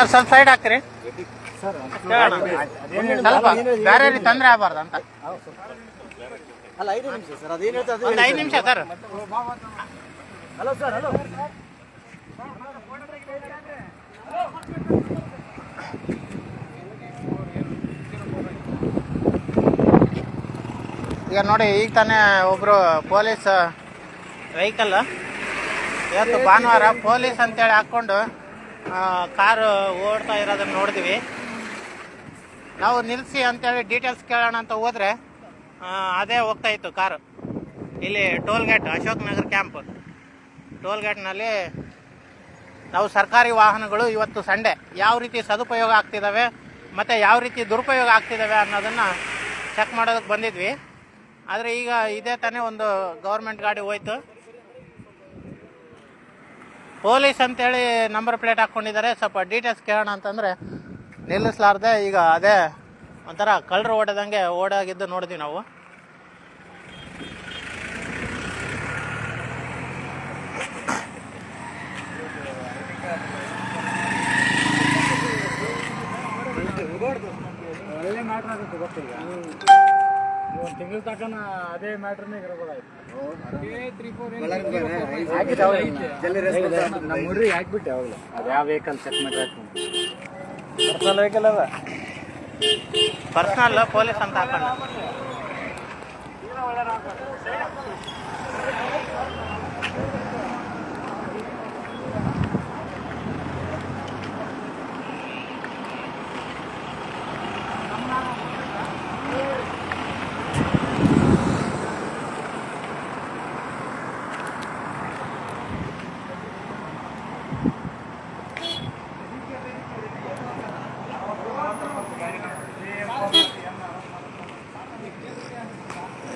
Sir ಸ್ವಲ್ಪ side ಹಾಕ್ತೀರಿ ಸ್ವಲ್ಪ ಬೇರೆ ತೊಂದರೆ ಆಗಬಾರ್ದು ಅಂತ. ಅಲ್ಲ 5 ನಿಮಿಷ ಸರ್, ಅದೇನು ಹೇಳ್ತಾರೆ ಒಂದು 5 ನಿಮಿಷ ಸರ್. Hello sir, hello. ಈಗ ನೋಡಿ, ಈಗ ತಾನೇ ಒಬ್ಬರು ಪೊಲೀಸ್ ವೆಹಿಕಲ್ ಇವತ್ತು ಭಾನುವಾರ ಪೊಲೀಸ್ ಅಂತೇಳಿ ಹಾಕ್ಕೊಂಡು ಕಾರು ಓಡ್ತಾ ಇರೋದನ್ನು ನೋಡಿದ್ವಿ ನಾವು. ನಿಲ್ಲಿಸಿ ಅಂತೇಳಿ ಡೀಟೇಲ್ಸ್ ಕೇಳೋಣ ಅಂತ ಹೋದರೆ ಅದೇ ಹೋಗ್ತಾ ಇತ್ತು ಕಾರು. ಇಲ್ಲಿ toll gate, Ashok Nagar camp toll ಗೇಟ್ನಲ್ಲಿ ನಾವು ಸರ್ಕಾರಿ ವಾಹನಗಳು ಇವತ್ತು ಸಂಡೇ ಯಾವ ರೀತಿ ಸದುಪಯೋಗ ಆಗ್ತಿದ್ದಾವೆ ಮತ್ತು ಯಾವ ರೀತಿ ದುರುಪಯೋಗ ಆಗ್ತಿದ್ದಾವೆ ಅನ್ನೋದನ್ನು ಚೆಕ್ ಮಾಡೋದಕ್ಕೆ ಬಂದಿದ್ವಿ. ಆದರೆ ಈಗ ಇದೇ ತಾನೇ ಒಂದು ಗೌರ್ಮೆಂಟ್ ಗಾಡಿ ಹೋಯ್ತು. ಪೊಲೀಸ್ ಅಂತೇಳಿ ನಂಬರ್ ಪ್ಲೇಟ್ ಹಾಕ್ಕೊಂಡಿದ್ದಾರೆ. ಸ್ವಲ್ಪ ಡೀಟೇಲ್ಸ್ ಕೇಳೋಣ ಅಂತಂದರೆ ನಿಲ್ಲಿಸಲಾರ್ದೆ ಈಗ ಅದೇ ಒಂಥರ ಕಳ್ಳರು ಓಡೋದಂಗೆ ಓಡಾಗಿದ್ದು ನೋಡಿದ್ವಿ ನಾವು. ಒಳ್ಳೆ ಮ್ಯಾಟ್ರ್ ಆಗುತ್ತೆ ಗೊತ್ತಿಲ್ಲ. ಒಂದು ತಿಂಗಳು ತನಕ ಅದೇ ಮ್ಯಾಟ್ರನ್ನೇ ಇರಬಹುದಾಯ್ತು. ನಮ್ಮ ಊರಿಗೆ ಹಾಕ್ಬಿಟ್ಟೆ ಅವಾಗಲೇ. ಅದು ಯಾವ ವೆಹಿಕಲ್ ಚೆಕ್ ಮಾಡಿ ಪರ್ಸನಲ್ ವೆಹಿಕಲ್ ಅದ, ಪರ್ಸನಲ್ ಪೊಲೀಸ್ ಅಂತ ಹಾಕೋಣ.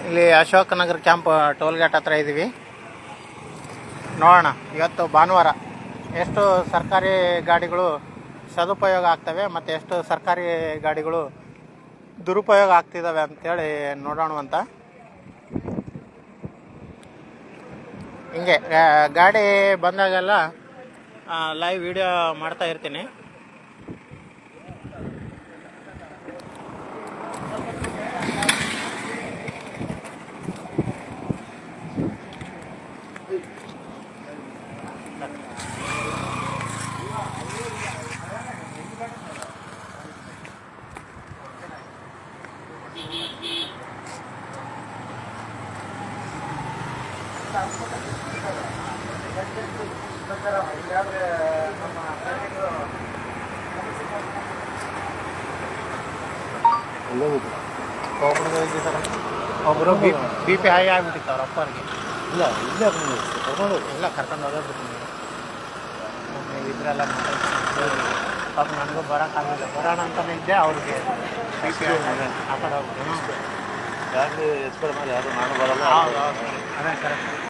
ಇಲ್ಲಿ Ashok Nagar camp toll gate ಹತ್ರ ಇದ್ದೀವಿ. ನೋಡೋಣ ಇವತ್ತು ಭಾನುವಾರ ಎಷ್ಟು ಸರ್ಕಾರಿ ಗಾಡಿಗಳು ಸದುಪಯೋಗ ಆಗ್ತವೆ ಮತ್ತು ಎಷ್ಟು ಸರ್ಕಾರಿ ಗಾಡಿಗಳು ದುರುಪಯೋಗ ಆಗ್ತಿದ್ದಾವೆ ಅಂಥೇಳಿ ನೋಡೋಣ ಅಂತ. ಹಿಂಗೆ ಗಾಡಿ ಬಂದಾಗೆಲ್ಲ ಲೈವ್ ವಿಡಿಯೋ ಮಾಡ್ತಾ ಇರ್ತೀನಿ. ಒಬ್ಬರು ಬಿ ಪಿ ಹೈ ಆಗಿಬಿಟ್ಟಿತ್ತು ಅವ್ರ ಅಪ್ಪರಿಗೆ. ಇಲ್ಲ ಇಲ್ಲ ಕರ್ಕೊಂಡು ಹೋಗೋದು ಇದ್ರೆಲ್ಲ ಪಾಪ ನನಗೂ ಬರೋಕ್ಕಾಗಲಿಲ್ಲ. ಬರೋಣ ಅಂತಲೇ ಇದ್ದೆ, ಅವ್ರಿಗೆ ಬಿ ಪಿ ಆ ಕಡೆ ಹೋಗ್ಬಿಟ್ಟು ಯಾರು ಎತ್ಕೊಳ ಮೇಲೆ ಯಾರು ನಾನು ಬರಲ್ಲ. ಹೌದು ಹೌದು ಅದೇ ಕರೆಕ್ಟ್.